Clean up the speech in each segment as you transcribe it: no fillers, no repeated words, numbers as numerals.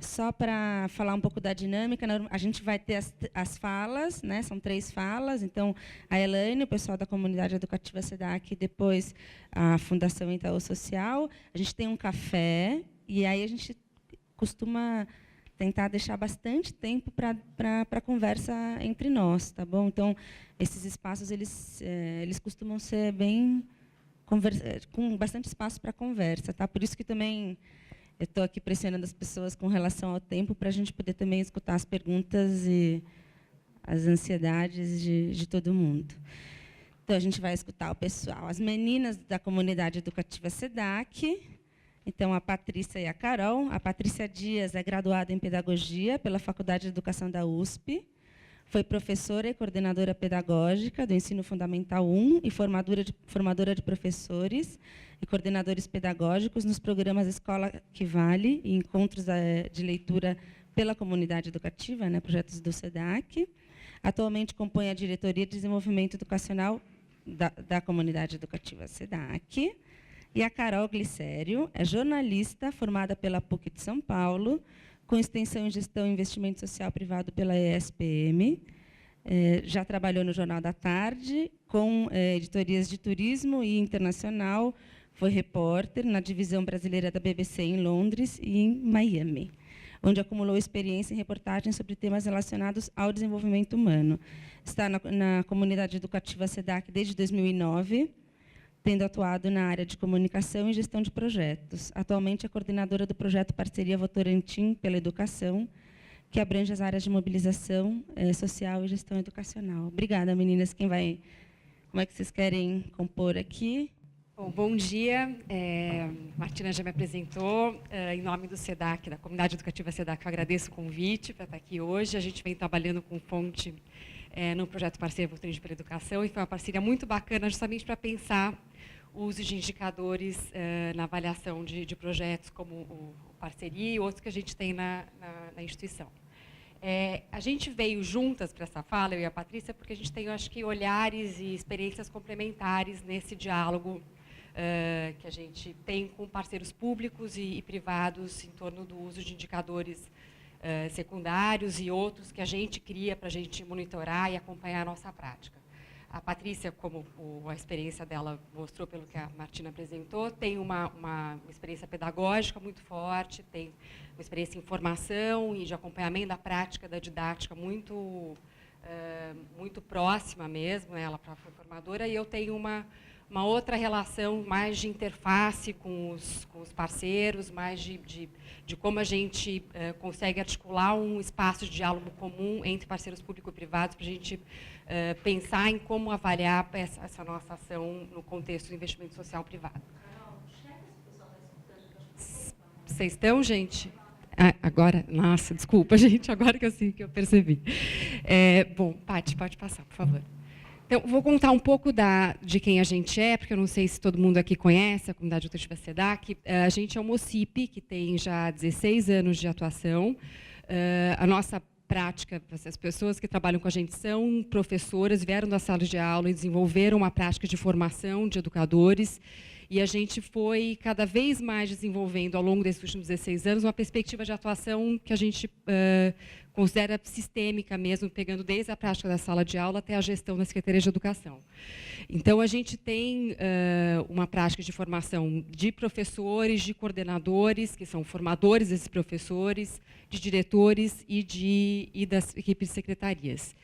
Só para falar um pouco da dinâmica, a gente vai ter as falas, né? São 3 falas. Então, a Elaine, o pessoal da comunidade educativa SEDAC, depois a Fundação Itaú Social. A gente tem um café, e aí a gente costuma tentar deixar bastante tempo para conversa entre nós, tá bom? Então, esses espaços eles costumam ser bem com bastante espaço para conversa, tá? Por isso que também eu estou aqui pressionando as pessoas com relação ao tempo, para a gente poder também escutar as perguntas e as ansiedades de todo mundo. Então, a gente vai escutar o pessoal. As meninas da comunidade educativa SEDAC, então, a Patrícia e a Carol. A Patrícia Dias é graduada em Pedagogia pela Faculdade de Educação da USP, foi professora e coordenadora pedagógica do Ensino Fundamental 1 e formadora de professores e coordenadores pedagógicos nos programas Escola que Vale e encontros de leitura pela comunidade educativa, né, projetos do SEDAC. Atualmente compõe a diretoria de desenvolvimento educacional da comunidade educativa SEDAC. E a Carol Glicério é jornalista formada pela PUC de São Paulo, com extensão em gestão e investimento social privado pela ESPM. Já trabalhou no Jornal da Tarde, com editorias de turismo e internacional. Foi repórter na divisão brasileira da BBC em Londres e em Miami, onde acumulou experiência em reportagens sobre temas relacionados ao desenvolvimento humano. Está na comunidade educativa SEDAC desde 2009, tendo atuado na área de comunicação e gestão de projetos. Atualmente é coordenadora do projeto Parceria Votorantim pela Educação, que abrange as áreas de mobilização social e gestão educacional. Obrigada, meninas. Como é que vocês querem compor aqui? Bom dia. Martina já me apresentou. Em nome do SEDAC, da comunidade educativa SEDAC, eu agradeço o convite para estar aqui hoje. A gente vem trabalhando com fonte no projeto Parceria Votorantim pela Educação, e foi uma parceria muito bacana justamente para pensar o uso de indicadores na avaliação de projetos como o Parceria e outros que a gente tem na instituição. A gente veio juntas para essa fala, eu e a Patrícia, porque a gente tem, eu acho que, olhares e experiências complementares nesse diálogo que a gente tem com parceiros públicos e privados em torno do uso de indicadores secundários e outros que a gente cria para a gente monitorar e acompanhar a nossa prática. A Patrícia, como a experiência dela mostrou pelo que a Martina apresentou, tem uma experiência pedagógica muito forte, tem uma experiência em formação e de acompanhamento da prática da didática muito próxima mesmo. Ela foi formadora, e eu tenho uma outra relação mais de interface com os parceiros, mais de como a gente consegue articular um espaço de diálogo comum entre parceiros públicos e privados para a gente pensar em como avaliar essa nossa ação no contexto do investimento social privado. Vocês estão, gente? Agora, nossa, desculpa, gente, agora que eu percebi. Bom, Paty, pode passar, por favor. Então, vou contar um pouco de quem a gente é, porque eu não sei se todo mundo aqui conhece a comunidade educativa SEDAC. A gente é uma OCIP, que tem já 16 anos de atuação. A nossa prática, as pessoas que trabalham com a gente são professoras, vieram das salas de aula e desenvolveram uma prática de formação de educadores, e a gente foi cada vez mais desenvolvendo, ao longo desses últimos 16 anos, uma perspectiva de atuação que a gente considera sistêmica mesmo, pegando desde a prática da sala de aula até a gestão da Secretaria de Educação. Então, a gente tem uma prática de formação de professores, de coordenadores, que são formadores desses professores, de diretores e das equipes de secretarias.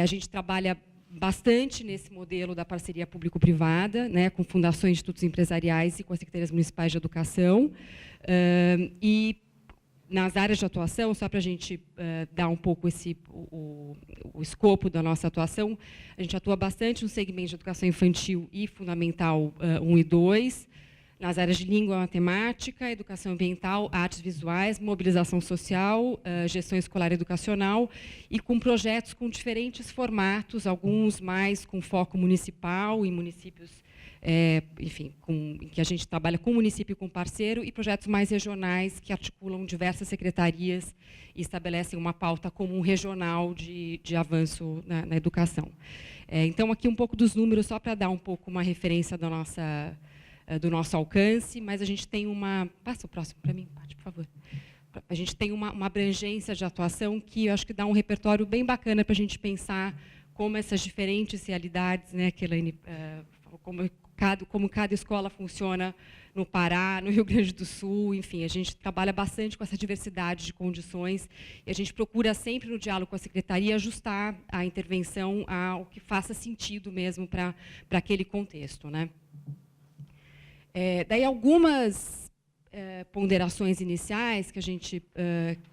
A gente trabalha bastante nesse modelo da parceria público-privada, né, com fundações, institutos empresariais e com as secretarias municipais de educação. E nas áreas de atuação, só para a gente dar um pouco o escopo da nossa atuação, a gente atua bastante no segmento de educação infantil e fundamental 1 e 2, nas áreas de língua e matemática, educação ambiental, artes visuais, mobilização social, gestão escolar educacional, e com projetos com diferentes formatos, alguns mais com foco municipal, em municípios, enfim, em que a gente trabalha com município e com parceiro, e projetos mais regionais que articulam diversas secretarias e estabelecem uma pauta comum regional de avanço na educação. Então, aqui um pouco dos números, só para dar um pouco uma referência do nosso alcance, mas a gente tem uma... Passa o próximo para mim, Paty, por favor. a gente tem uma abrangência de atuação que eu acho que dá um repertório bem bacana para a gente pensar como essas diferentes realidades, né, que a Elaine como cada escola funciona no Pará, no Rio Grande do Sul, enfim, a gente trabalha bastante com essa diversidade de condições e a gente procura sempre, no diálogo com a Secretaria, ajustar a intervenção ao que faça sentido mesmo para aquele contexto, né? Daí algumas ponderações iniciais que a gente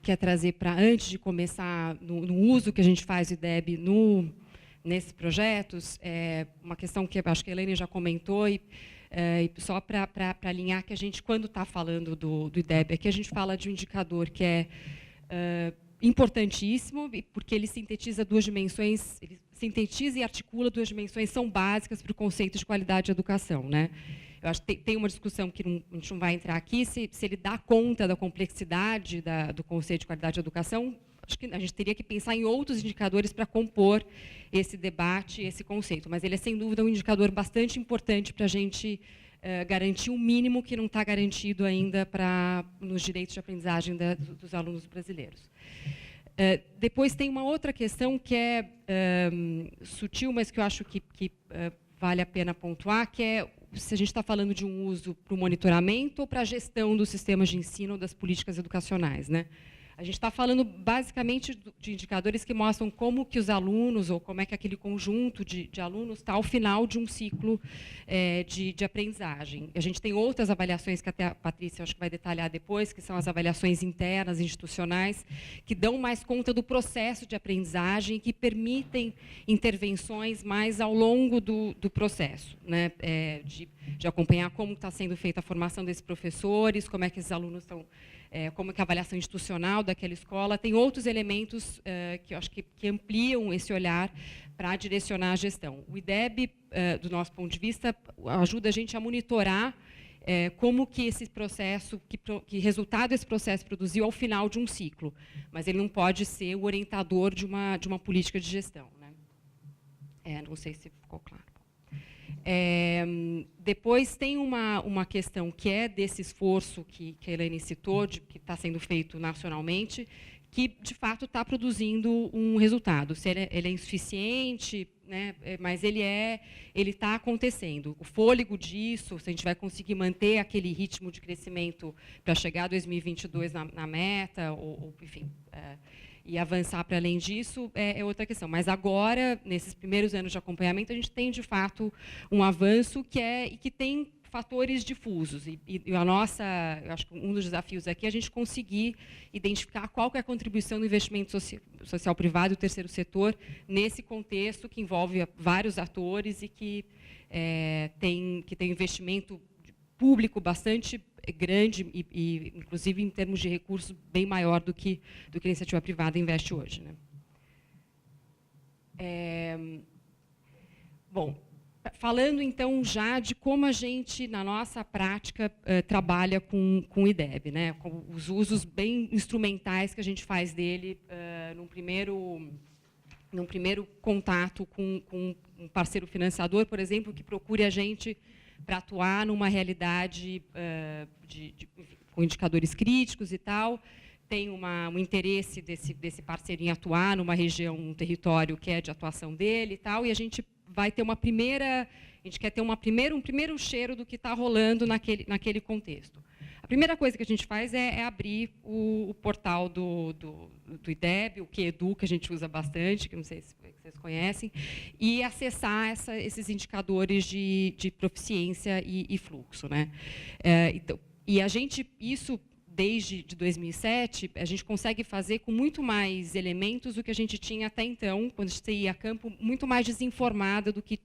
quer trazer para antes de começar no uso que a gente faz do IDEB nesses projetos, uma questão que eu acho que a Elaine já comentou, e só para alinhar que a gente, quando está falando do IDEB, aqui a gente fala de um indicador que é importantíssimo, porque ele sintetiza duas dimensões, ele sintetiza e articula duas dimensões, são básicas para o conceito de qualidade de educação, né? Eu acho que tem uma discussão que a gente não vai entrar aqui, se ele dá conta da complexidade do conceito de qualidade de educação. Acho que a gente teria que pensar em outros indicadores para compor esse debate, esse conceito. Mas ele é, sem dúvida, um indicador bastante importante para a gente garantir um mínimo que não está garantido ainda nos direitos de aprendizagem dos alunos brasileiros. Depois tem uma outra questão que é sutil, mas que eu acho que vale a pena pontuar, que é se a gente está falando de um uso para o monitoramento ou para a gestão dos sistemas de ensino ou das políticas educacionais, né? A gente está falando basicamente de indicadores que mostram como que os alunos, ou como é que aquele conjunto de alunos está ao final de um ciclo de aprendizagem. A gente tem outras avaliações que até a Patrícia acho que vai detalhar depois, que são as avaliações internas, institucionais, que dão mais conta do processo de aprendizagem e que permitem intervenções mais ao longo do processo, né? De acompanhar como está sendo feita a formação desses professores, como é que esses alunos estão... como que a avaliação institucional daquela escola, tem outros elementos que eu acho que ampliam esse olhar para direcionar a gestão. O IDEB, do nosso ponto de vista, ajuda a gente a monitorar como que esse processo, que resultado esse processo produziu ao final de um ciclo, mas ele não pode ser o orientador de uma política de gestão, né? Não sei se ficou claro. Depois tem uma questão que é desse esforço que a Elaine citou, que está sendo feito nacionalmente, que, de fato, está produzindo um resultado. Se ele é insuficiente, né, mas ele está acontecendo. O fôlego disso, se a gente vai conseguir manter aquele ritmo de crescimento para chegar a 2022 na meta, ou enfim... e avançar para além disso é outra questão. Mas agora, nesses primeiros anos de acompanhamento, a gente tem, de fato, um avanço que tem fatores difusos. E eu acho que um dos desafios aqui é a gente conseguir identificar qual que é a contribuição do investimento social privado e do terceiro setor nesse contexto que envolve vários atores e que tem investimento público bastante grande e, inclusive, em termos de recursos, bem maior do que a iniciativa privada investe hoje, né? Bom, falando, então, já de como a gente, na nossa prática, trabalha com o IDEB, né? Com os usos bem instrumentais que a gente faz dele num primeiro contato com um parceiro financiador, por exemplo, que procure a gente para atuar numa realidade com indicadores críticos e tal, tem um interesse desse parceiro em atuar numa região, num território que é de atuação dele e tal, e a gente vai ter a gente quer ter um primeiro cheiro do que está rolando naquele contexto. A primeira coisa que a gente faz é abrir o portal do IDEB, o QEDU, que a gente usa bastante, que não sei se vocês conhecem, e acessar esses indicadores de proficiência e fluxo, né? Então, e a gente, isso desde 2007, a gente consegue fazer com muito mais elementos do que a gente tinha até então, quando a gente ia a campo, muito mais desinformada do que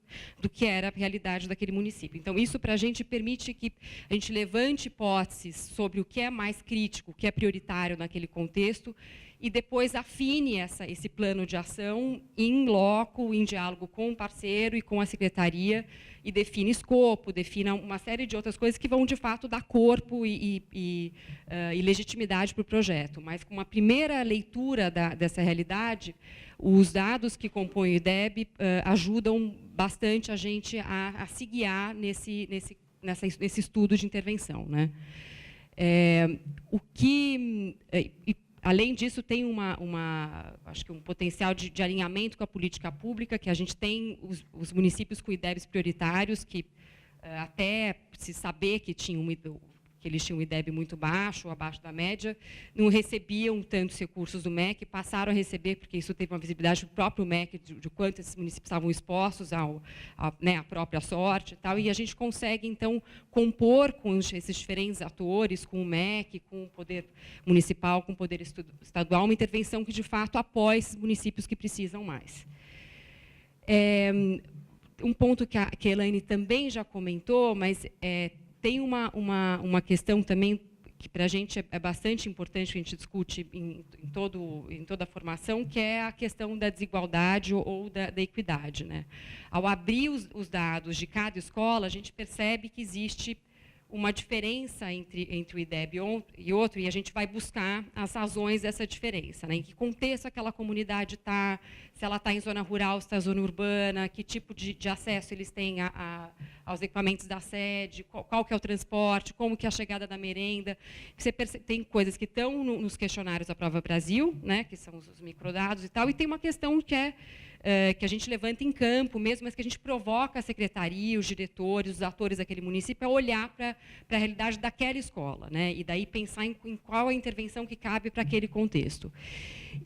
era a realidade daquele município. Então, isso, para a gente, permite que a gente levante hipóteses sobre o que é mais crítico, o que é prioritário naquele contexto, e depois afine esse plano de ação em loco, em diálogo com o parceiro e com a secretaria, e define escopo, defina uma série de outras coisas que vão, de fato, dar corpo e legitimidade para o projeto. Mas, com uma primeira leitura dessa realidade, os dados que compõem o IDEB ajudam bastante a gente a se guiar nesse estudo de intervenção, né? Além disso, tem acho que um potencial de alinhamento com a política pública, que a gente tem os municípios com IDEBs prioritários, que até se saber que eles tinham um IDEB muito baixo, abaixo da média, não recebiam tantos recursos do MEC, passaram a receber, porque isso teve uma visibilidade do próprio MEC, de quanto esses municípios estavam expostos à própria sorte, e tal, e a gente consegue, então, compor com esses diferentes atores, com o MEC, com o poder municipal, com o poder estadual, uma intervenção que, de fato, apoie esses municípios que precisam mais. Um ponto que a Elaine também já comentou, mas tem uma questão também que para a gente é bastante importante, que a gente discute em toda a formação, que é a questão da desigualdade ou da equidade, né? Ao abrir os dados de cada escola, a gente percebe que existe uma diferença entre o IDEB e outro, e a gente vai buscar as razões dessa diferença, né? Em que contexto aquela comunidade está, se ela está em zona rural, se está em zona urbana, que tipo de acesso eles têm aos equipamentos da sede, qual que é o transporte, como que é a chegada da merenda. Tem coisas que estão nos questionários da Prova Brasil, né? Que são os microdados e tal, e tem uma questão que a gente levanta em campo mesmo, mas que a gente provoca a secretaria, os diretores, os atores daquele município a olhar para a realidade daquela escola, né? E daí pensar em qual a intervenção que cabe para aquele contexto.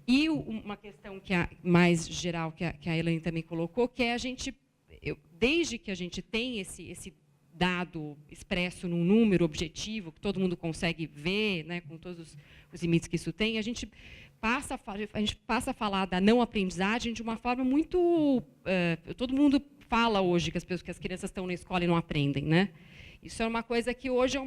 E uma questão mais geral que a Elaine também colocou, que é desde que a gente tem esse dado expresso num número objetivo, que todo mundo consegue ver, né, com todos os limites que isso tem, a gente passa a falar da não aprendizagem de uma forma muito... todo mundo fala hoje que as crianças estão na escola e não aprendem, né? Isso é uma coisa que hoje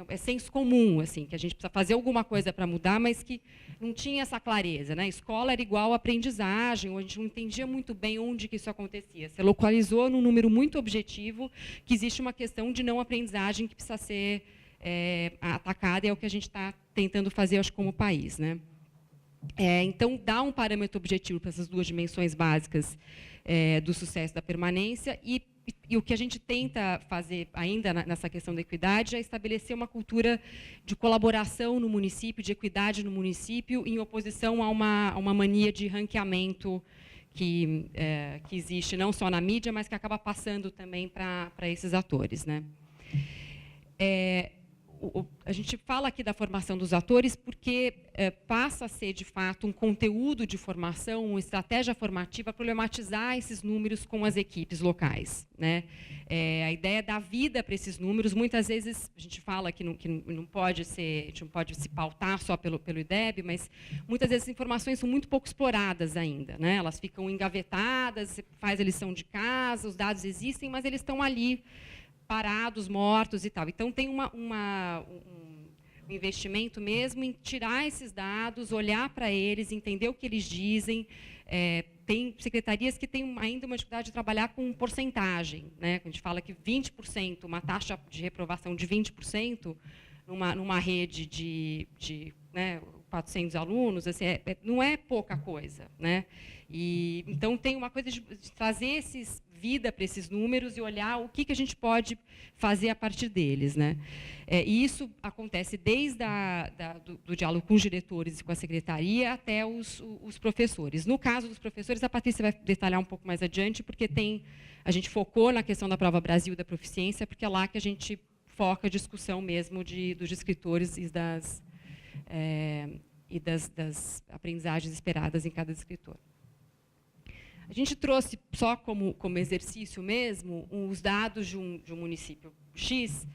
é senso comum, assim, que a gente precisa fazer alguma coisa para mudar, mas que não tinha essa clareza, né? Escola era igual a aprendizagem, ou a gente não entendia muito bem onde que isso acontecia. Você localizou num número muito objetivo que existe uma questão de não aprendizagem que precisa ser atacada, e é o que a gente está tentando fazer, acho, como país, né? Então, dá um parâmetro objetivo para essas duas dimensões básicas do sucesso da permanência, e o que a gente tenta fazer ainda nessa questão da equidade é estabelecer uma cultura de colaboração no município, de equidade no município, em oposição a uma mania de ranqueamento que existe não só na mídia, mas que acaba passando também para esses atores, né? A gente fala aqui da formação dos atores porque passa a ser, de fato, um conteúdo de formação, uma estratégia formativa, problematizar esses números com as equipes locais, né? A ideia é dar vida para esses números. Muitas vezes, a gente fala que não pode ser, a gente não pode se pautar só pelo IDEB, mas muitas vezes as informações são muito pouco exploradas ainda, né? Elas ficam engavetadas, você faz a lição de casa, os dados existem, mas eles estão ali, parados, mortos e tal. Então, tem um investimento mesmo em tirar esses dados, olhar para eles, entender o que eles dizem. Tem secretarias que têm ainda uma dificuldade de trabalhar com porcentagem, né? A gente fala que 20%, uma taxa de reprovação de 20%, numa rede de 400 alunos, assim, não é pouca coisa, né? Então, tem uma coisa de trazer vida para esses números e olhar o que a gente pode fazer a partir deles, né? E isso acontece desde do diálogo com os diretores e com a secretaria até os professores. No caso dos professores, a Patrícia vai detalhar um pouco mais adiante, porque a gente focou na questão da Prova Brasil da proficiência, porque é lá que a gente foca a discussão mesmo dos escritores e das aprendizagens esperadas em cada escritor. A gente trouxe, só como exercício mesmo, os dados de um município X,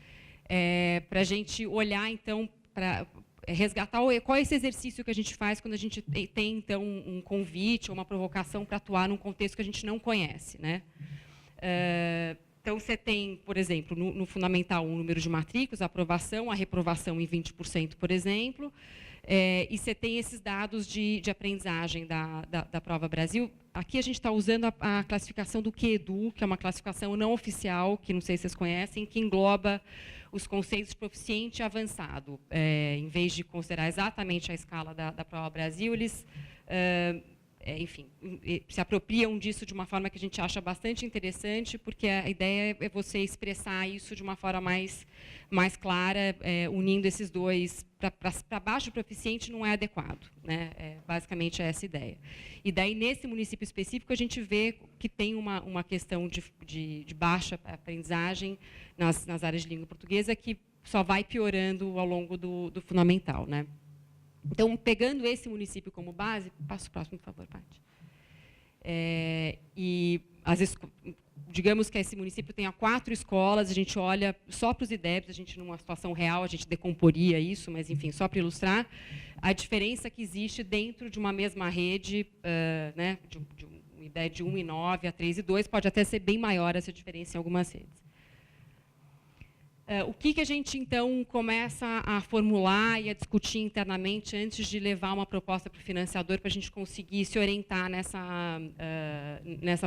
para a gente olhar, então, para resgatar qual é esse exercício que a gente faz quando a gente tem, então, um convite ou uma provocação para atuar num contexto que a gente não conhece, né? Então, você tem, por exemplo, no Fundamental 1, o número de matrículas, a aprovação, a reprovação em 20%, por exemplo, e você tem esses dados de aprendizagem da Prova Brasil. Aqui a gente está usando a classificação do QEDU, que é uma classificação não oficial, que não sei se vocês conhecem, que engloba os conceitos de proficiente e avançado. Em vez de considerar exatamente a escala da Prova Brasil, eles enfim, se apropriam disso de uma forma que a gente acha bastante interessante, porque a ideia é você expressar isso de uma forma mais clara, unindo esses dois. Para baixo proficiente não é adequado, né? Basicamente é essa ideia. E daí, nesse município específico, a gente vê que tem uma questão de baixa aprendizagem nas áreas de língua portuguesa, que só vai piorando ao longo do fundamental, né? Então, pegando esse município como base, passa o próximo, por favor, Paty. Digamos que esse município tenha 4 escolas, a gente olha só para os IDEBs, a gente, numa situação real, a gente decomporia isso, mas, enfim, só para ilustrar, a diferença que existe dentro de uma mesma rede, né, de um IDEB de 1,9 a 3,2, pode até ser bem maior essa diferença em algumas redes. O que a gente, então, começa a formular e a discutir internamente antes de levar uma proposta para o financiador, para a gente conseguir se orientar nessa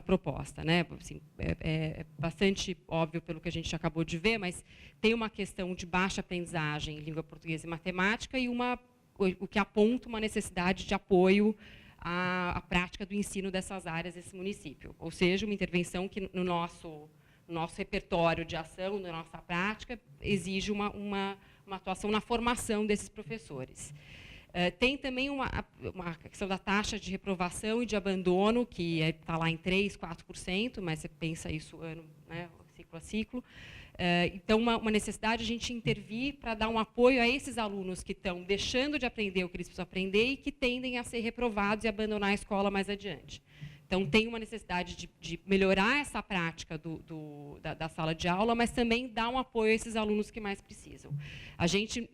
proposta, né? Assim, é bastante óbvio pelo que a gente acabou de ver, mas tem uma questão de baixa aprendizagem em língua portuguesa e matemática e o que aponta uma necessidade de apoio à prática do ensino dessas áreas desse município. Ou seja, uma intervenção que, no nosso repertório de ação, na nossa prática, exige uma atuação na formação desses professores. Tem também uma questão da taxa de reprovação e de abandono, que está lá em 3%, 4%, mas você pensa isso ano, né, ciclo a ciclo. Então, uma necessidade de a gente intervir para dar um apoio a esses alunos que estão deixando de aprender o que eles precisam aprender e que tendem a ser reprovados e abandonar a escola mais adiante. Então, tem uma necessidade de melhorar essa prática da sala de aula, mas também dar um apoio a esses alunos que mais precisam. A gente,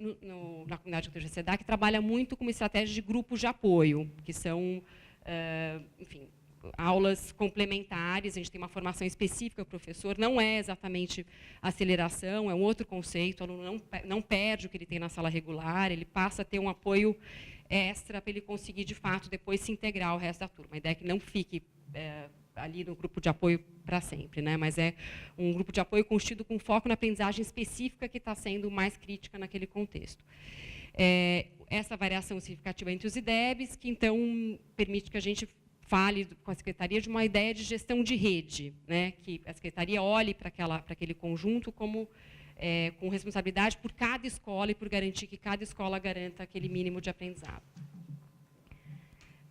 na comunidade de SEDAC, trabalha muito com uma estratégia de grupos de apoio, que são, enfim, aulas complementares. A gente tem uma formação específica para o professor, não é exatamente aceleração, é um outro conceito. O aluno não perde o que ele tem na sala regular, ele passa a ter um apoio extra para ele conseguir, de fato, depois se integrar ao resto da turma. A ideia é que não fique ali no grupo de apoio para sempre, né? Mas é um grupo de apoio constituído com foco na aprendizagem específica que está sendo mais crítica naquele contexto. Essa variação significativa entre os IDEBs, que, então, permite que a gente fale com a Secretaria de uma ideia de gestão de rede, né? Que a Secretaria olhe para aquele conjunto como com responsabilidade por cada escola e por garantir que cada escola garanta aquele mínimo de aprendizado.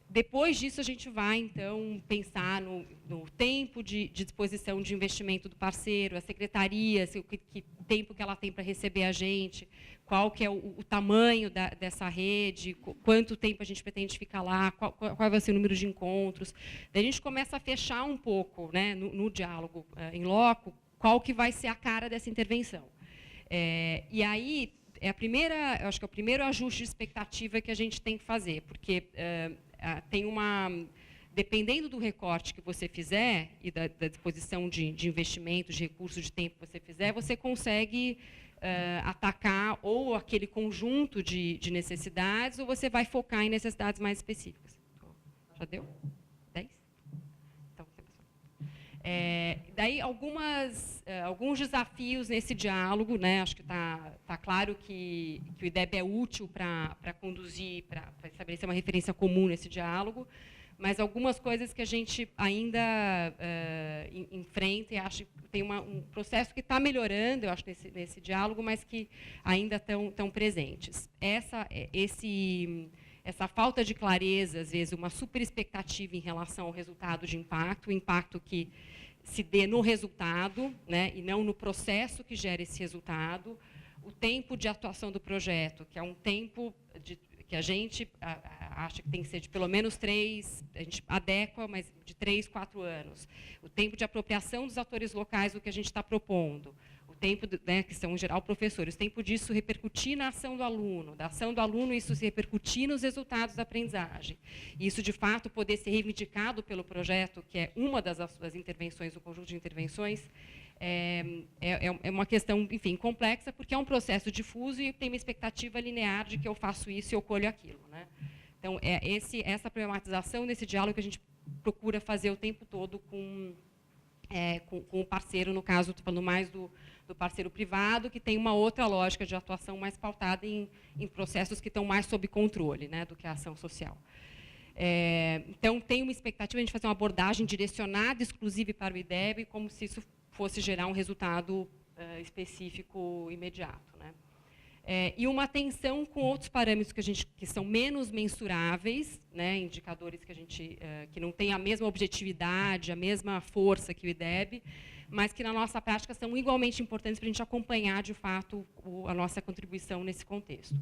Depois disso, a gente vai, então, pensar no tempo de disposição de investimento do parceiro, a secretaria, que tempo que ela tem para receber a gente, qual que é o tamanho dessa rede, quanto tempo a gente pretende ficar lá, qual vai ser o número de encontros. Daí a gente começa a fechar um pouco, né, no diálogo em loco, qual que vai ser a cara dessa intervenção. E aí, eu acho que é o primeiro ajuste de expectativa que a gente tem que fazer, porque tem dependendo do recorte que você fizer e da disposição de investimento, de recursos, de tempo que você fizer, você consegue atacar ou aquele conjunto de necessidades, ou você vai focar em necessidades mais específicas. Já deu? 10? Então, daí, alguns desafios nesse diálogo, né? Acho que está claro que o IDEB é útil para conduzir, para estabelecer uma referência comum nesse diálogo, mas algumas coisas que a gente ainda enfrenta e acho que tem um processo que está melhorando, eu acho, nesse diálogo, mas que ainda estão presentes. Essa falta de clareza, às vezes, uma superexpectativa em relação ao resultado de impacto, o impacto que se dê no resultado, né, e não no processo que gera esse resultado, o tempo de atuação do projeto, que é um tempo que a gente acha que tem que ser de pelo menos 3, a gente adequa, mas de 3, 4 anos. O tempo de apropriação dos atores locais do que a gente está propondo. O tempo, né, que são, em geral, professores. O tempo disso repercutir na ação do aluno. Da ação do aluno, isso se repercutir nos resultados da aprendizagem. E isso, de fato, poder ser reivindicado pelo projeto, que é uma das intervenções, do conjunto de intervenções, é uma questão, enfim, complexa, porque é um processo difuso e tem uma expectativa linear de que eu faço isso e eu colho aquilo, né? Então, essa problematização desse diálogo que a gente procura fazer o tempo todo com o parceiro, no caso, estou falando mais do parceiro privado, que tem uma outra lógica de atuação mais pautada em processos que estão mais sob controle, né, do que a ação social. Então, tem uma expectativa de a gente fazer uma abordagem direcionada, exclusiva para o IDEB, como se isso fosse gerar um resultado específico imediato, né? E uma atenção com outros parâmetros que são menos mensuráveis, né, indicadores que não têm a mesma objetividade, a mesma força que o IDEB, mas que, na nossa prática, são igualmente importantes para a gente acompanhar, de fato, a nossa contribuição nesse contexto.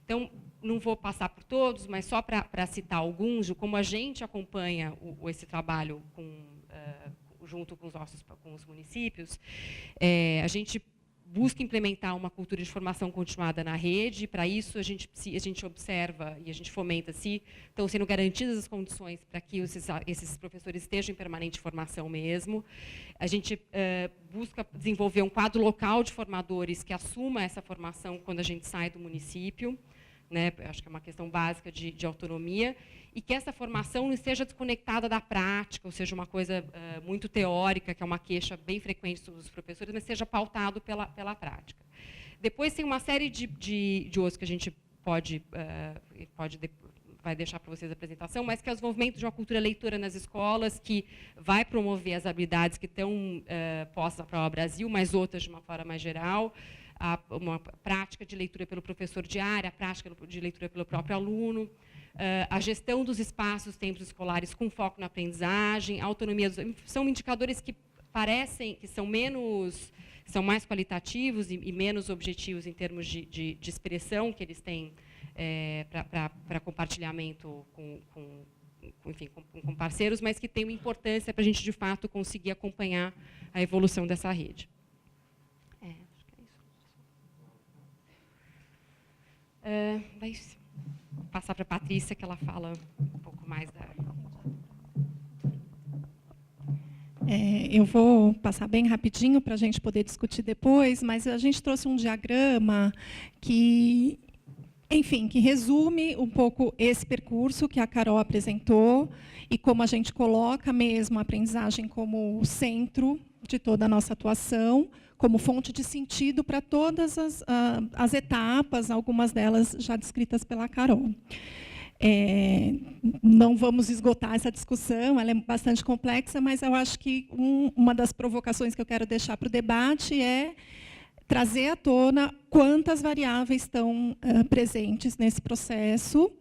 Então, não vou passar por todos, mas só para citar alguns, de como a gente acompanha esse trabalho junto com os municípios. A gente busca implementar uma cultura de formação continuada na rede. Para isso, a gente observa e a gente fomenta se estão sendo garantidas as condições para que esses professores estejam em permanente formação mesmo. A gente busca desenvolver um quadro local de formadores que assuma essa formação quando a gente sai do município, né? Acho que é uma questão básica de autonomia, e que essa formação não esteja desconectada da prática, ou seja, uma coisa muito teórica, que é uma queixa bem frequente dos professores, mas seja pautado pela prática. Depois tem uma série de outros que a gente vai deixar para vocês a apresentação, mas que é o desenvolvimento de uma cultura leitora nas escolas, que vai promover as habilidades que estão postas para o Brasil, mas outras de uma forma mais geral, uma prática de leitura pelo professor diária, a prática de leitura pelo próprio aluno, a gestão dos espaços, tempos escolares com foco na aprendizagem, a autonomia são indicadores que parecem que são mais qualitativos e menos objetivos em termos de expressão que eles têm para compartilhamento com parceiros, mas que têm uma importância para a gente, de fato, conseguir acompanhar a evolução dessa rede. Acho que é isso. Vai passar para a Patrícia, que ela fala um pouco mais da... Eu vou passar bem rapidinho para a gente poder discutir depois, mas a gente trouxe um diagrama que, enfim, que resume um pouco esse percurso que a Carol apresentou e como a gente coloca mesmo a aprendizagem como o centro de toda a nossa atuação, como fonte de sentido para todas as etapas, algumas delas já descritas pela Carol. Não vamos esgotar essa discussão, ela é bastante complexa, mas eu acho que uma das provocações que eu quero deixar para o debate é trazer à tona quantas variáveis estão presentes nesse processo.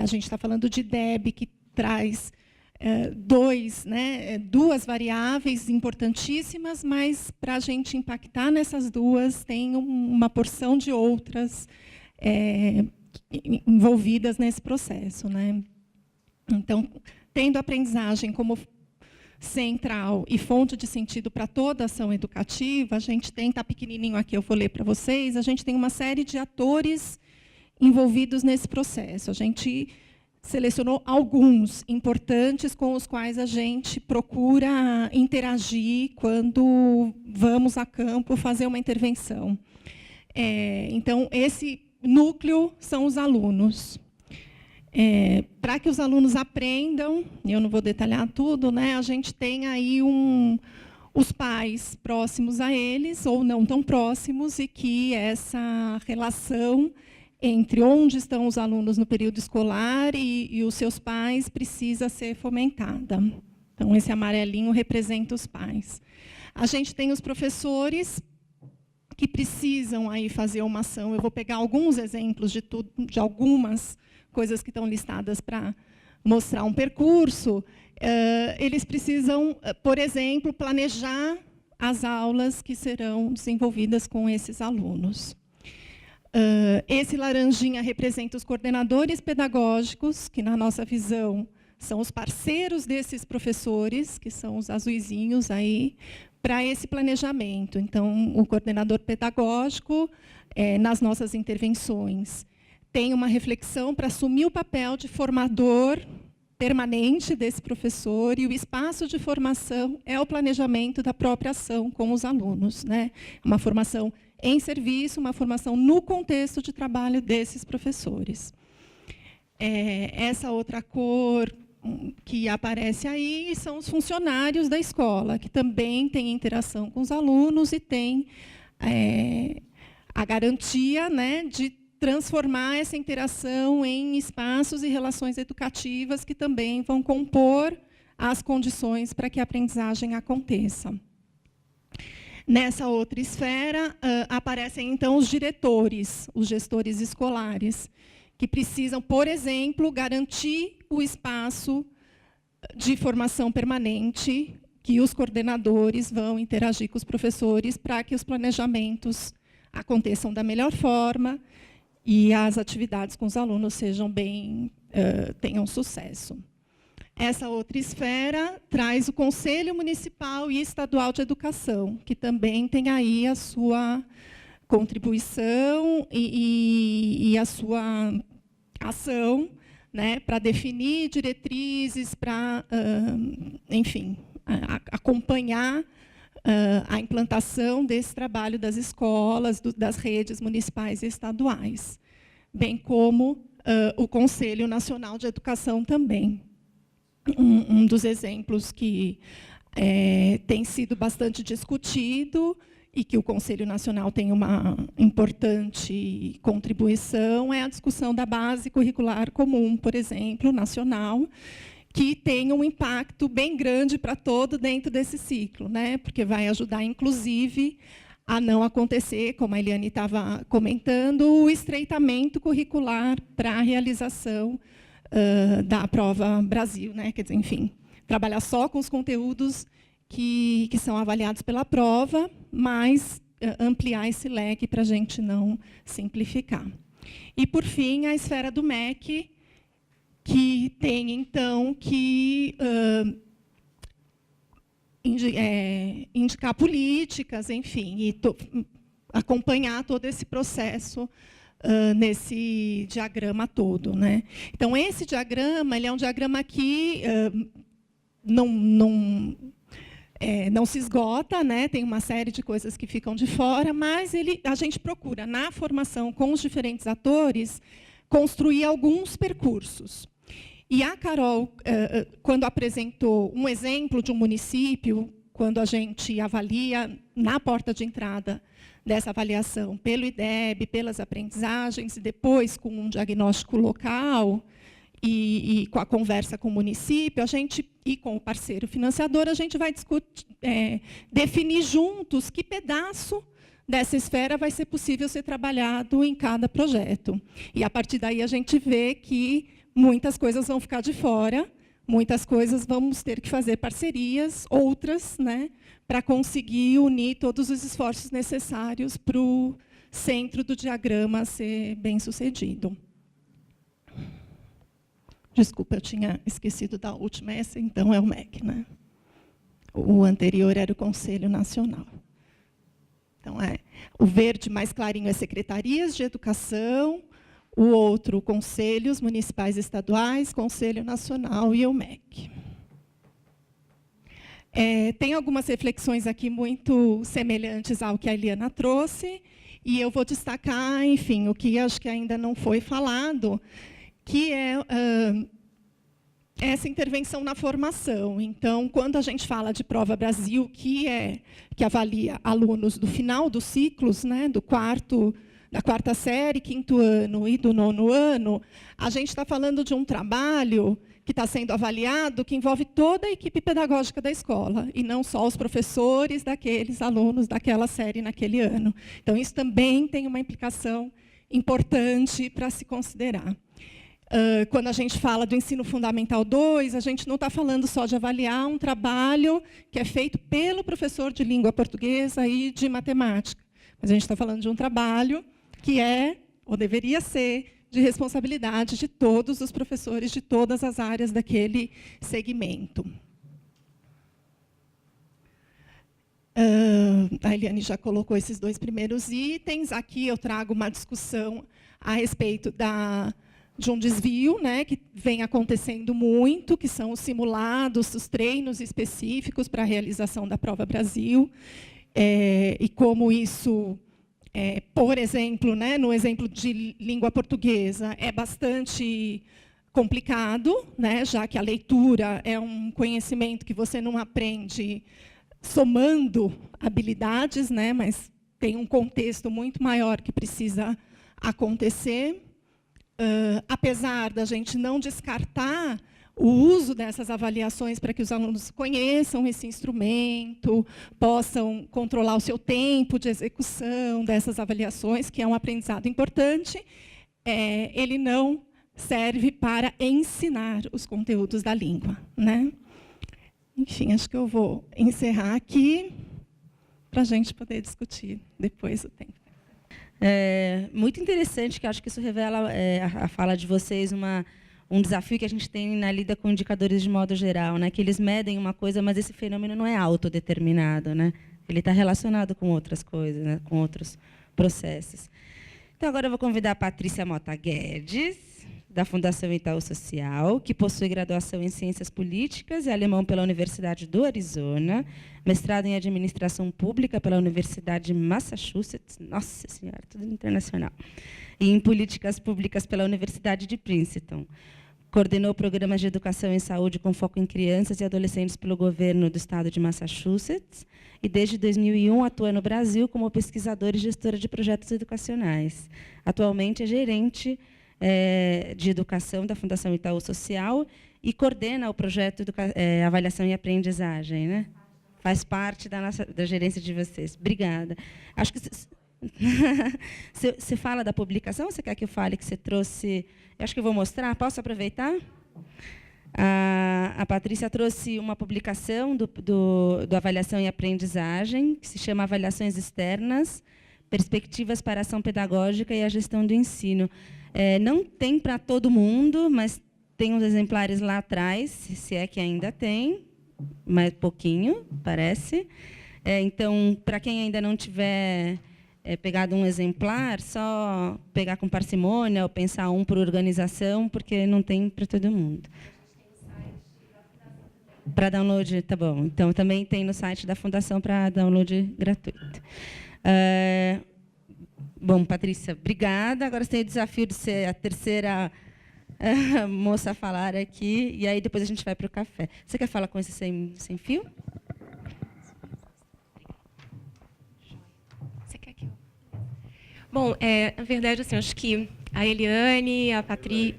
A gente está falando de IDEB, que traz duas variáveis importantíssimas, mas, para a gente impactar nessas duas, tem uma porção de outras envolvidas nesse processo, né? Então, tendo a aprendizagem como central e fonte de sentido para toda a ação educativa, a gente tem, está pequenininho aqui, eu vou ler para vocês, a gente tem uma série de atores envolvidos nesse processo. A gente selecionou alguns importantes com os quais a gente procura interagir quando vamos a campo fazer uma intervenção. Então, esse núcleo são os alunos. Para que os alunos aprendam, eu não vou detalhar tudo, né, a gente tem aí os pais próximos a eles, ou não tão próximos, e que essa relação entre onde estão os alunos no período escolar e os seus pais precisa ser fomentada. Então, esse amarelinho representa os pais. A gente tem os professores que precisam aí fazer uma ação. Eu vou pegar alguns exemplos de algumas coisas que estão listadas para mostrar um percurso. Eles precisam, por exemplo, planejar as aulas que serão desenvolvidas com esses alunos. Esse laranjinha representa os coordenadores pedagógicos, que, na nossa visão, são os parceiros desses professores, que são os azuizinhos aí, para esse planejamento. Então, o coordenador pedagógico, nas nossas intervenções, tem uma reflexão para assumir o papel de formador permanente desse professor, e o espaço de formação é o planejamento da própria ação com os alunos, né? Uma formação em serviço, uma formação no contexto de trabalho desses professores. Essa outra cor que aparece aí são os funcionários da escola, que também têm interação com os alunos e têm a garantia, né, de transformar essa interação em espaços e relações educativas que também vão compor as condições para que a aprendizagem aconteça. Nessa outra esfera, aparecem, então, os diretores, os gestores escolares, que precisam, por exemplo, garantir o espaço de formação permanente, que os coordenadores vão interagir com os professores para que os planejamentos aconteçam da melhor forma e as atividades com os alunos sejam tenham sucesso. Essa outra esfera traz o Conselho Municipal e Estadual de Educação, que também tem aí a sua contribuição e a sua ação, né, para definir diretrizes, para, enfim, acompanhar a implantação desse trabalho das escolas, das redes municipais e estaduais, bem como o Conselho Nacional de Educação também. Um dos exemplos que tem sido bastante discutido e que o Conselho Nacional tem uma importante contribuição é a discussão da base curricular comum, por exemplo, nacional, que tem um impacto bem grande para todo dentro desse ciclo, né? Porque vai ajudar, inclusive, a não acontecer, como a Eliane estava comentando, o estreitamento curricular para a realização da Prova Brasil, né? Quer dizer, enfim, trabalhar só com os conteúdos que são avaliados pela prova, mas ampliar esse leque para a gente não simplificar. E, por fim, a esfera do MEC, que tem, então, que indicar políticas, enfim, e acompanhar todo esse processo nesse diagrama todo, né? Então, esse diagrama, ele é um diagrama que não se esgota, né? Tem uma série de coisas que ficam de fora, mas a gente procura, na formação com os diferentes atores, construir alguns percursos. E a Carol, quando apresentou um exemplo de um município, quando a gente avalia na porta de entrada dessa avaliação pelo IDEB, pelas aprendizagens, e depois com um diagnóstico local e com a conversa com o município, e com o parceiro financiador, a gente vai definir juntos que pedaço dessa esfera vai ser possível ser trabalhado em cada projeto. E, a partir daí, a gente vê que muitas coisas vão ficar de fora, muitas coisas vamos ter que fazer parcerias, outras, né, para conseguir unir todos os esforços necessários para o centro do diagrama ser bem-sucedido. Desculpa, eu tinha esquecido da última, essa então é o MEC, né? O anterior era o Conselho Nacional. Então, o verde mais clarinho é secretarias de educação, o outro, conselhos municipais e estaduais, Conselho Nacional e o MEC. Tem algumas reflexões aqui muito semelhantes ao que a Eliana trouxe, e eu vou destacar, enfim, o que acho que ainda não foi falado, que é essa intervenção na formação. Então, quando a gente fala de Prova Brasil, que avalia alunos do final dos ciclos, né, da quarta série, quinto ano e do nono ano, a gente está falando de um trabalho que está sendo avaliado, que envolve toda a equipe pedagógica da escola, e não só os professores daqueles alunos daquela série naquele ano. Então, isso também tem uma implicação importante para se considerar. Quando a gente fala do ensino fundamental 2, a gente não está falando só de avaliar um trabalho que é feito pelo professor de língua portuguesa e de matemática, mas a gente está falando de um trabalho que ou deveria ser, de responsabilidade de todos os professores de todas as áreas daquele segmento. A Eliane já colocou esses dois primeiros itens. Aqui eu trago uma discussão a respeito de um desvio, né, que vem acontecendo muito, que são os simulados, os treinos específicos para a realização da Prova Brasil, e como isso, por exemplo, né, no exemplo de língua portuguesa, é bastante complicado, né, já que a leitura é um conhecimento que você não aprende somando habilidades, né, mas tem um contexto muito maior que precisa acontecer, apesar da gente não descartar o uso dessas avaliações para que os alunos conheçam esse instrumento, possam controlar o seu tempo de execução dessas avaliações, que é um aprendizado importante, ele não serve para ensinar os conteúdos da língua, né? Enfim, acho que eu vou encerrar aqui para a gente poder discutir depois o tempo. Muito interessante, que acho que isso revela a fala de vocês, um desafio que a gente tem na lida com indicadores de modo geral, né? Que eles medem uma coisa, mas esse fenômeno não é autodeterminado, né? Ele está relacionado com outras coisas, né? Com outros processos. Então, agora eu vou convidar a Patrícia Mota Guedes, da Fundação Itaú Social, que possui graduação em Ciências Políticas e Alemão pela Universidade do Arizona, mestrado em Administração Pública pela Universidade de Massachusetts, nossa senhora, tudo internacional, e em Políticas Públicas pela Universidade de Princeton. Coordenou programas de educação em saúde com foco em crianças e adolescentes pelo governo do estado de Massachusetts e, desde 2001, atua no Brasil como pesquisadora e gestora de projetos educacionais. Atualmente é gerente de educação da Fundação Itaú Social e coordena o projeto Avaliação e Aprendizagem, né? Faz parte da gerência de vocês. Obrigada. Acho que você fala da publicação, ou você quer que eu fale que você trouxe? Eu acho que eu vou mostrar. Posso aproveitar? A Patrícia trouxe uma publicação do Avaliação e Aprendizagem, que se chama Avaliações Externas, Perspectivas para a Ação Pedagógica e a Gestão do Ensino. Não tem para todo mundo, mas tem uns exemplares lá atrás, se é que ainda tem, mas pouquinho, parece. Então, para quem ainda não tiver pegado um exemplar, só pegar com parcimônia ou pensar um por organização, porque não tem para todo mundo. Para download, tá bom. Então, também tem no site da Fundação para download gratuito. Bom, Patrícia, obrigada. Agora você tem o desafio de ser a terceira moça a falar aqui, e aí depois a gente vai para o café. Você quer falar com esse sem fio? Você quer que eu... Bom, na verdade, assim, acho que a Eliane, a Patrícia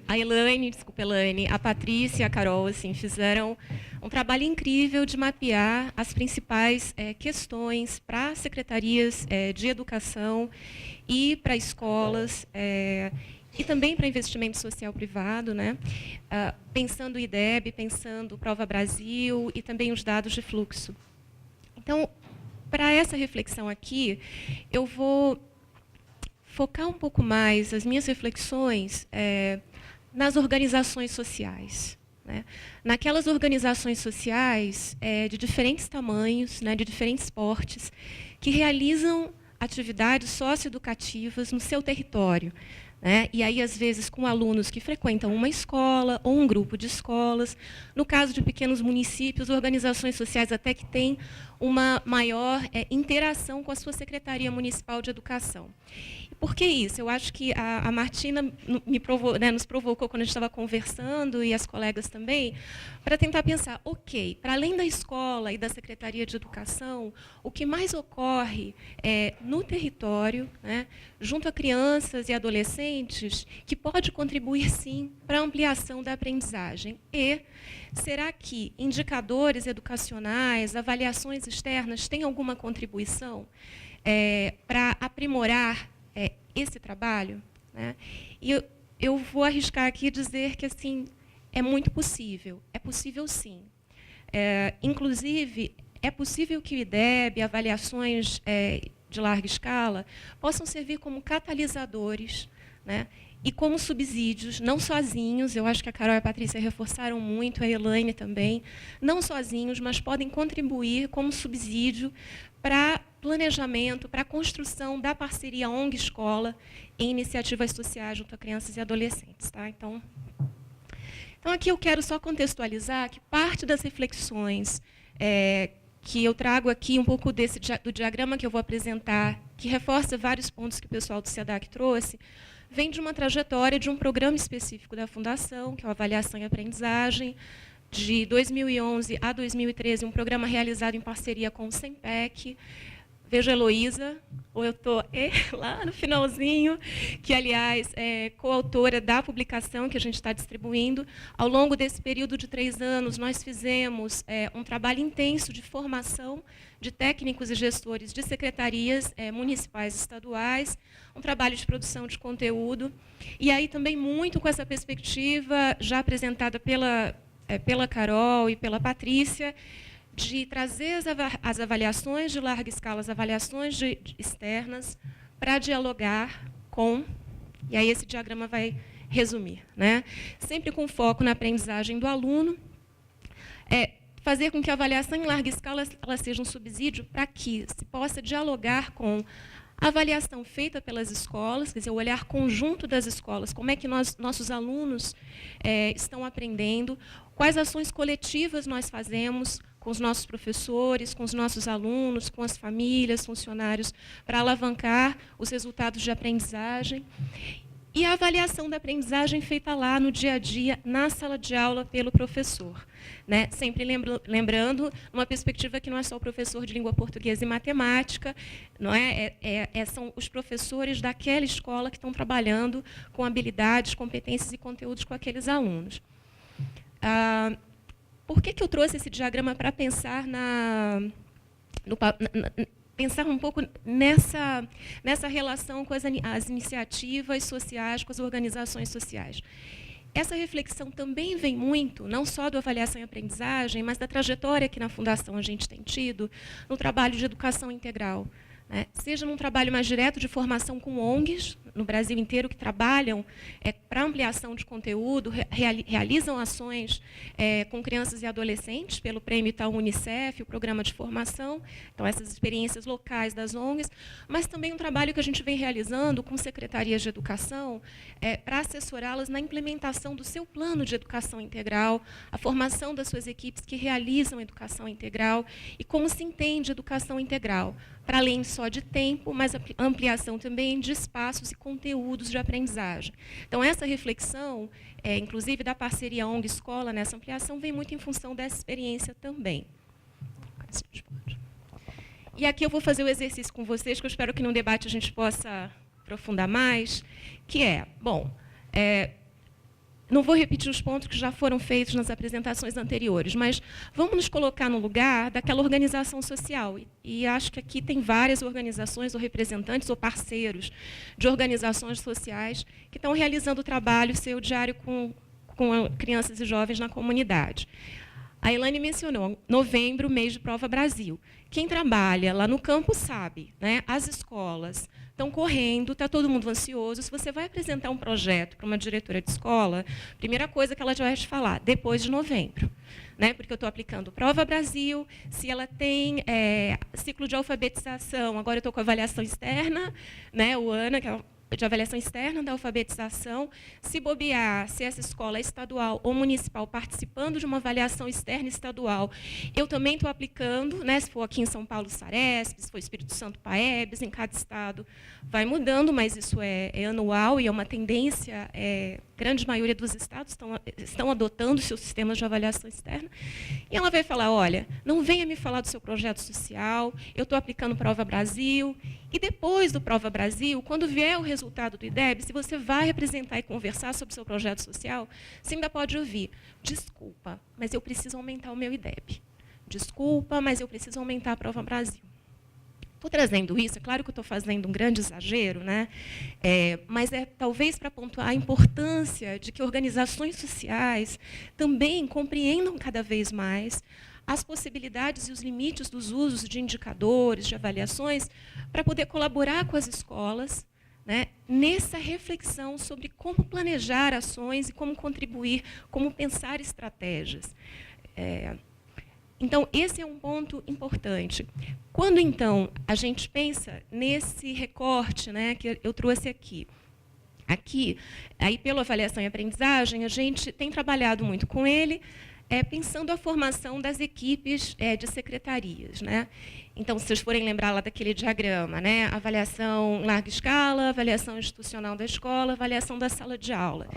e a Carol, assim, fizeram um trabalho incrível de mapear as principais questões para secretarias de educação e para escolas, e também para investimento social privado, né? Pensando o IDEB, pensando o Prova Brasil e também os dados de fluxo. Então, para essa reflexão aqui, eu vou focar um pouco mais as minhas reflexões nas organizações sociais, né? Naquelas organizações sociais de diferentes tamanhos, né, de diferentes portes, que realizam atividades socioeducativas no seu território, né? E aí, às vezes, com alunos que frequentam uma escola ou um grupo de escolas. No caso de pequenos municípios, organizações sociais até que têm uma maior interação com a sua Secretaria Municipal de Educação. Por que isso? Eu acho que a Martina nos provocou quando a gente estava conversando, e as colegas também, para tentar pensar, ok, para além da escola e da Secretaria de Educação, o que mais ocorre no território, né, junto a crianças e adolescentes, que pode contribuir, sim, para a ampliação da aprendizagem. E será que indicadores educacionais, avaliações externas, têm alguma contribuição para aprimorar esse trabalho, né? E eu vou arriscar aqui dizer que, assim, é muito possível. É possível, sim. Inclusive, é possível que o IDEB, avaliações de larga escala, possam servir como catalisadores, né? E como subsídios, não sozinhos. Eu acho que a Carol e a Patrícia reforçaram muito, a Elaine também, não sozinhos, mas podem contribuir como subsídio para planejamento, para a construção da parceria ONG-escola em iniciativas sociais junto a crianças e adolescentes. Tá? Então, aqui eu quero só contextualizar que parte das reflexões que eu trago aqui, um pouco do diagrama que eu vou apresentar, que reforça vários pontos que o pessoal do SEDAC trouxe, vem de uma trajetória de um programa específico da Fundação, que é o Avaliação e Aprendizagem, de 2011 a 2013, um programa realizado em parceria com o SEMPEC. vejo a Heloísa, ou eu estou lá no finalzinho, que, aliás, é coautora da publicação que a gente está distribuindo. Ao longo desse período de 3 anos, nós fizemos um trabalho intenso de formação de técnicos e gestores de secretarias municipais e estaduais, um trabalho de produção de conteúdo, e aí também muito com essa perspectiva já apresentada pela Carol e pela Patrícia, de trazer as avaliações de larga escala, as avaliações externas, para dialogar com, e aí esse diagrama vai resumir, né? Sempre com foco na aprendizagem do aluno, fazer com que a avaliação em larga escala ela seja um subsídio para que se possa dialogar com a avaliação feita pelas escolas, quer dizer, o olhar conjunto das escolas, como é que nossos alunos estão aprendendo, quais ações coletivas nós fazemos com os nossos professores, com os nossos alunos, com as famílias, funcionários, para alavancar os resultados de aprendizagem. E a avaliação da aprendizagem feita lá no dia a dia, na sala de aula, pelo professor. Né? Sempre lembrando, uma perspectiva que não é só o professor de língua portuguesa e matemática, não são os professores daquela escola que estão trabalhando com habilidades, competências e conteúdos com aqueles alunos. Por que eu trouxe esse diagrama para pensar pensar um pouco nessa relação com as iniciativas sociais, com as organizações sociais? Essa reflexão também vem muito, não só do avaliação e aprendizagem, mas da trajetória que na Fundação a gente tem tido no trabalho de educação integral. Né? Seja num trabalho mais direto de formação com ONGs, no Brasil inteiro, que trabalham para ampliação de conteúdo, realizam ações com crianças e adolescentes, pelo Prêmio Itaú Unicef, o programa de formação, então essas experiências locais das ONGs, mas também um trabalho que a gente vem realizando com secretarias de educação para assessorá-las na implementação do seu plano de educação integral, a formação das suas equipes que realizam educação integral e como se entende educação integral, para além só de tempo, mas a ampliação também de espaços e conteúdos de aprendizagem. Então, essa reflexão, inclusive da parceria ONG-Escola nessa ampliação, vem muito em função dessa experiência também. E aqui eu vou fazer o exercício com vocês, que eu espero que no debate a gente possa aprofundar mais, que não vou repetir os pontos que já foram feitos nas apresentações anteriores, mas vamos nos colocar no lugar daquela organização social. E acho que aqui tem várias organizações, ou representantes, ou parceiros de organizações sociais que estão realizando o trabalho seu diário com crianças e jovens na comunidade. A Elaine mencionou novembro, mês de Prova Brasil. Quem trabalha lá no campo sabe, né? As escolas estão correndo, está todo mundo ansioso. Se você vai apresentar um projeto para uma diretora de escola, a primeira coisa que ela já vai te falar, depois de novembro. Né? Porque eu estou aplicando Prova Brasil, se ela tem ciclo de alfabetização, agora eu estou com avaliação externa, né? O ANA, que é de avaliação externa da alfabetização, se bobear, se essa escola é estadual ou municipal participando de uma avaliação externa estadual, eu também estou aplicando, né, se for aqui em São Paulo, Saresp, se for Espírito Santo, Paebs, em cada estado vai mudando, mas isso é anual e é uma tendência, grande maioria dos estados estão adotando seus sistemas de avaliação externa, e ela vai falar, olha, não venha me falar do seu projeto social, eu estou aplicando Prova Brasil, e depois do Prova Brasil, quando vier o resultado do IDEB, se você vai representar e conversar sobre o seu projeto social, você ainda pode ouvir, desculpa, mas eu preciso aumentar o meu IDEB. Desculpa, mas eu preciso aumentar a Prova Brasil. Estou trazendo isso, é claro que eu estou fazendo um grande exagero, né? Mas talvez para pontuar a importância de que organizações sociais também compreendam cada vez mais as possibilidades e os limites dos usos de indicadores, de avaliações, para poder colaborar com as escolas, né, nessa reflexão sobre como planejar ações e como contribuir, como pensar estratégias. Então, esse é um ponto importante. Quando, então, a gente pensa nesse recorte, né, que eu trouxe aqui, aí, pela avaliação e aprendizagem, a gente tem trabalhado muito com ele, pensando a formação das equipes de secretarias. Né? Então, se vocês forem lembrar lá daquele diagrama, né? Avaliação em larga escala, avaliação institucional da escola, avaliação da sala de aula.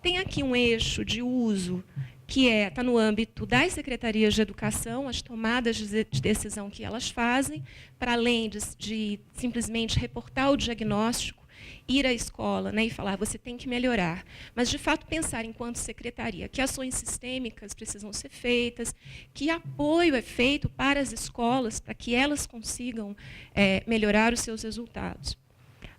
Tem aqui um eixo de uso que está no âmbito das secretarias de educação, as tomadas de decisão que elas fazem, para além de simplesmente reportar o diagnóstico, ir à escola, né, e falar, você tem que melhorar. Mas, de fato, pensar enquanto secretaria que ações sistêmicas precisam ser feitas, que apoio é feito para as escolas, para que elas consigam melhorar os seus resultados.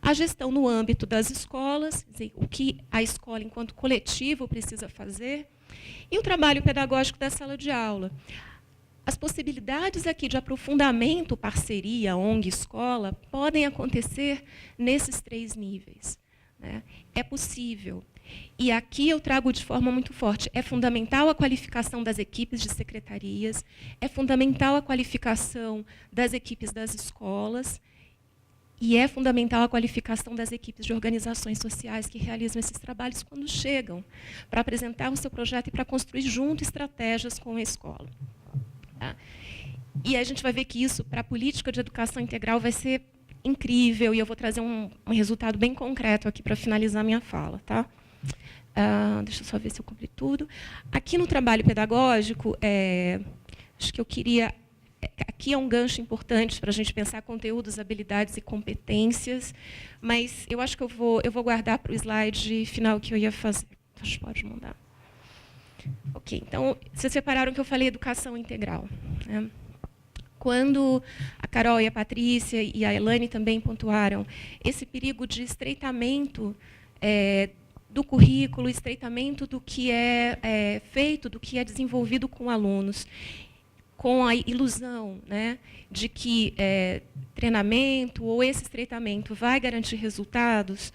A gestão no âmbito das escolas, o que a escola, enquanto coletivo, precisa fazer, e o trabalho pedagógico da sala de aula. As possibilidades aqui de aprofundamento, parceria, ONG, escola, podem acontecer nesses 3 níveis. Né? É possível. E aqui eu trago de forma muito forte, é fundamental a qualificação das equipes de secretarias, é fundamental a qualificação das equipes das escolas, e é fundamental a qualificação das equipes de organizações sociais que realizam esses trabalhos quando chegam, para apresentar o seu projeto e para construir junto estratégias com a escola. Tá? E a gente vai ver que isso, para a política de educação integral, vai ser incrível, e eu vou trazer um resultado bem concreto aqui para finalizar a minha fala. Tá? Deixa eu só ver se eu cumpri tudo. Aqui no trabalho pedagógico, acho que eu queria... Aqui é um gancho importante para a gente pensar conteúdos, habilidades e competências, mas eu acho que eu vou guardar para o slide final que eu ia fazer. Acho que pode mudar. Ok, então, vocês separaram que eu falei educação integral. Né? Quando a Carol e a Patrícia e a Elaine também pontuaram esse perigo de estreitamento do currículo, estreitamento do que é feito, do que é desenvolvido com alunos, com a ilusão, né, de que treinamento ou esse estreitamento vai garantir resultados,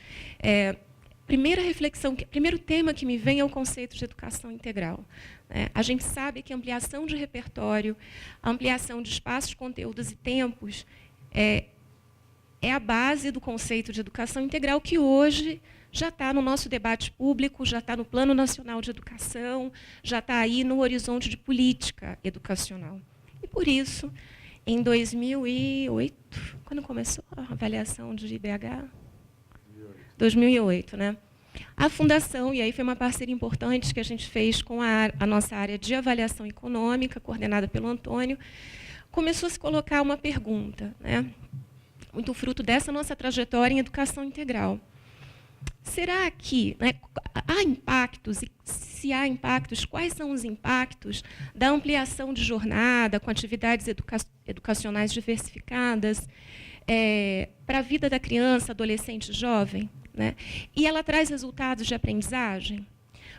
primeira reflexão, primeiro tema que me vem é o conceito de educação integral. Né? A gente sabe que a ampliação de repertório, a ampliação de espaços, conteúdos e tempos é a base do conceito de educação integral que hoje já está no nosso debate público, já está no Plano Nacional de Educação, já está aí no horizonte de política educacional. E, por isso, em 2008, quando começou a avaliação de IBH? 2008, né? A Fundação, e aí foi uma parceria importante que a gente fez com a nossa área de avaliação econômica, coordenada pelo Antônio, começou a se colocar uma pergunta, né? Muito fruto dessa nossa trajetória em educação integral. Será que há impactos, e se há impactos, quais são os impactos da ampliação de jornada com atividades educacionais diversificadas para a vida da criança, adolescente e jovem? Né? E ela traz resultados de aprendizagem?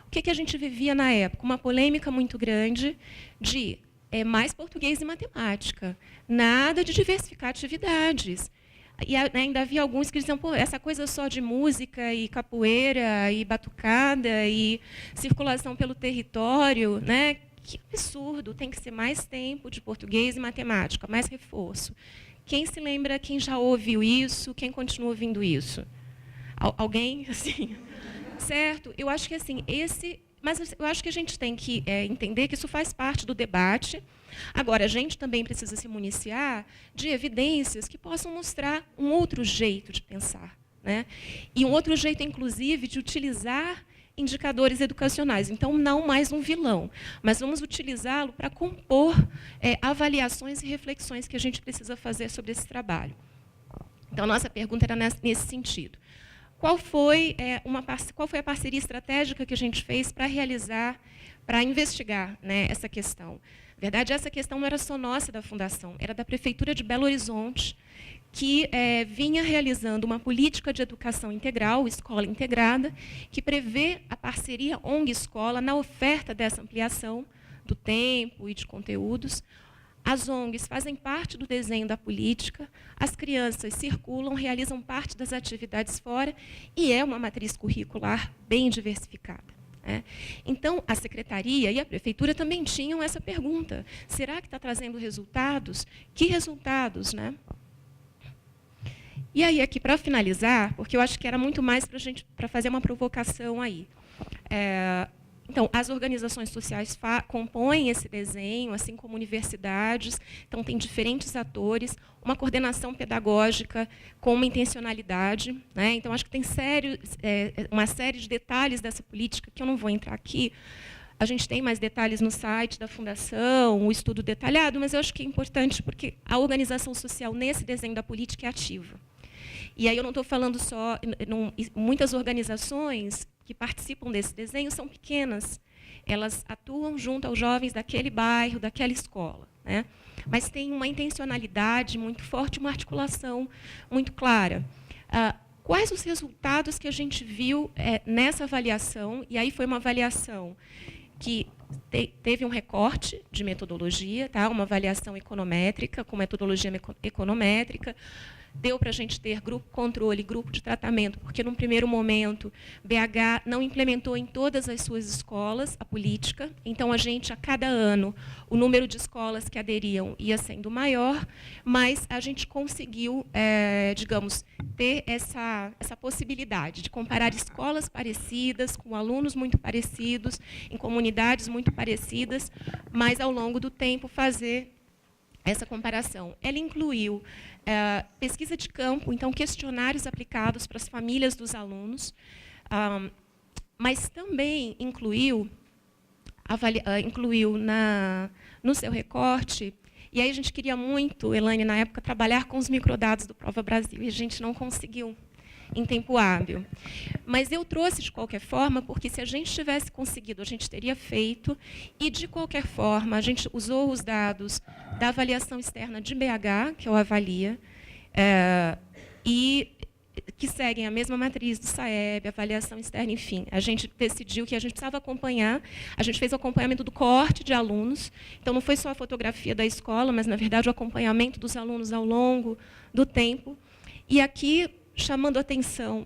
O que a gente vivia na época? Uma polêmica muito grande de mais português e matemática, nada de diversificar atividades. E ainda havia alguns que diziam, pô, essa coisa só de música e capoeira e batucada e circulação pelo território, né? Que absurdo, tem que ser mais tempo de português e matemática, mais reforço. Quem se lembra, quem já ouviu isso, quem continua ouvindo isso? Alguém? Assim, certo? Eu acho que assim, mas eu acho que a gente tem que entender que isso faz parte do debate. Agora, a gente também precisa se municiar de evidências que possam mostrar um outro jeito de pensar. Né? E um outro jeito, inclusive, de utilizar indicadores educacionais. Então, não mais um vilão, mas vamos utilizá-lo para compor avaliações e reflexões que a gente precisa fazer sobre esse trabalho. Então, nossa pergunta era nesse sentido. Qual foi a parceria estratégica que a gente fez para realizar, para investigar, né, essa questão? Na verdade, essa questão não era só nossa da Fundação, era da Prefeitura de Belo Horizonte, que vinha realizando uma política de educação integral, escola integrada, que prevê a parceria ONG-escola na oferta dessa ampliação do tempo e de conteúdos. As ONGs fazem parte do desenho da política, as crianças circulam, realizam parte das atividades fora, e é uma matriz curricular bem diversificada. Então, a Secretaria e a Prefeitura também tinham essa pergunta. Será que está trazendo resultados? Que resultados? Né? E aí, aqui, para finalizar, porque eu acho que era muito mais para fazer uma provocação aí. Então, as organizações sociais compõem esse desenho, assim como universidades, então tem diferentes atores, uma coordenação pedagógica com uma intencionalidade. Né? Então, acho que tem uma série de detalhes dessa política, que eu não vou entrar aqui, A gente tem mais detalhes no site da Fundação, o estudo detalhado, mas eu acho que é importante porque a organização social nesse desenho da política é ativa. E aí eu não estou falando só... muitas organizações que participam desse desenho são pequenas. Elas atuam junto aos jovens daquele bairro, daquela escola, né? Mas tem uma intencionalidade muito forte, uma articulação muito clara. Quais os resultados que a gente viu nessa avaliação? E aí foi uma avaliação que teve um recorte de metodologia, tá? Uma avaliação econométrica, com metodologia econométrica. Deu para a gente ter grupo controle, grupo de tratamento, porque, num primeiro momento, BH não implementou em todas as suas escolas a política. Então, a gente, a cada ano, o número de escolas que aderiam ia sendo maior, mas a gente conseguiu, digamos, ter essa possibilidade de comparar escolas parecidas, com alunos muito parecidos, em comunidades muito parecidas, mas, ao longo do tempo, fazer essa comparação. Ela incluiu pesquisa de campo, então questionários aplicados para as famílias dos alunos, mas também incluiu no seu recorte, e aí a gente queria muito, Elaine, na época, trabalhar com os microdados do Prova Brasil, e a gente não conseguiu em tempo hábil. Mas eu trouxe de qualquer forma, porque se a gente tivesse conseguido, a gente teria feito, e de qualquer forma, a gente usou os dados da avaliação externa de BH, que é o Avalia, e que seguem a mesma matriz do SAEB, avaliação externa, enfim. A gente decidiu que a gente precisava acompanhar, a gente fez o acompanhamento do coorte de alunos, então não foi só a fotografia da escola, mas, na verdade, o acompanhamento dos alunos ao longo do tempo. E aqui, chamando a atenção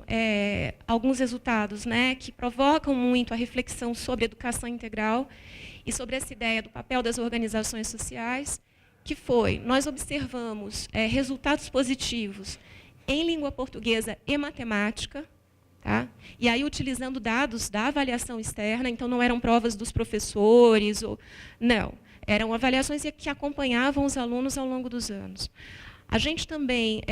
alguns resultados, né, que provocam muito a reflexão sobre educação integral e sobre essa ideia do papel das organizações sociais, que foi, nós observamos resultados positivos em língua portuguesa e matemática, tá? E aí utilizando dados da avaliação externa, então não eram provas dos professores, não, eram avaliações que acompanhavam os alunos ao longo dos anos. A gente também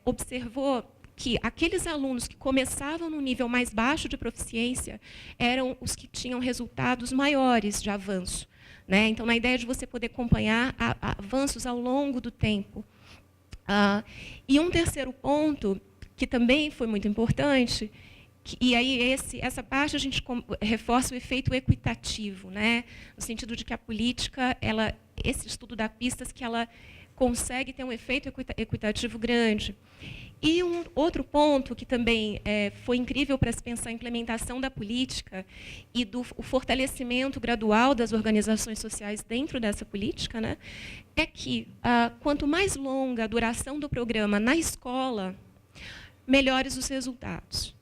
observou que aqueles alunos que começavam no nível mais baixo de proficiência eram os que tinham resultados maiores de avanço, né? Então, na ideia de você poder acompanhar avanços ao longo do tempo. E um terceiro ponto, que também foi muito importante, e aí essa parte a gente reforça o efeito equitativo, né? No sentido de que a política, esse estudo dá pistas que ela consegue ter um efeito equitativo grande. E um outro ponto que também foi incrível para se pensar a implementação da política e o fortalecimento gradual das organizações sociais dentro dessa política, né, é que quanto mais longa a duração do programa na escola, melhores os resultados.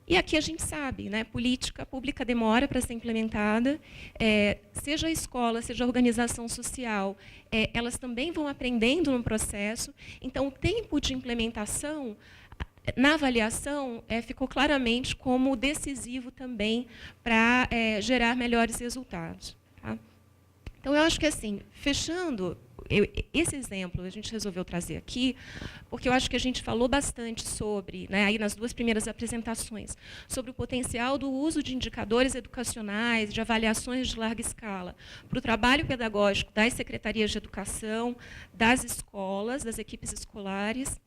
E aqui a gente sabe, né, política pública demora para ser implementada, seja a escola, seja a organização social, elas também vão aprendendo no processo, então o tempo de implementação, na avaliação, ficou claramente como decisivo também para gerar melhores resultados. Tá? Então, eu acho que, assim, fechando, esse exemplo a gente resolveu trazer aqui, porque eu acho que a gente falou bastante sobre, né, aí nas duas primeiras apresentações, sobre o potencial do uso de indicadores educacionais, de avaliações de larga escala, para o trabalho pedagógico das secretarias de educação, das escolas, das equipes escolares.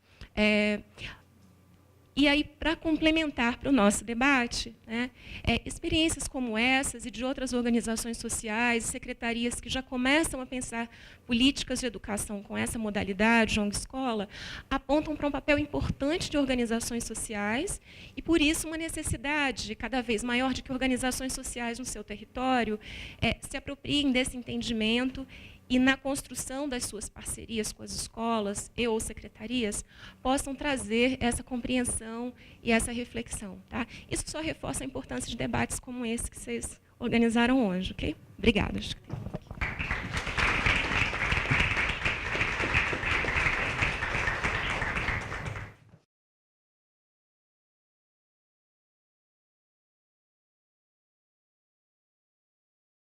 E aí, para complementar para o nosso debate, né, experiências como essas e de outras organizações sociais, secretarias que já começam a pensar políticas de educação com essa modalidade, ONG-escola, apontam para um papel importante de organizações sociais e, por isso, uma necessidade cada vez maior de que organizações sociais no seu território se apropriem desse entendimento e, na construção das suas parcerias com as escolas e ou secretarias, possam trazer essa compreensão e essa reflexão. Tá? Isso só reforça a importância de debates como esse que vocês organizaram hoje. Okay? Obrigada.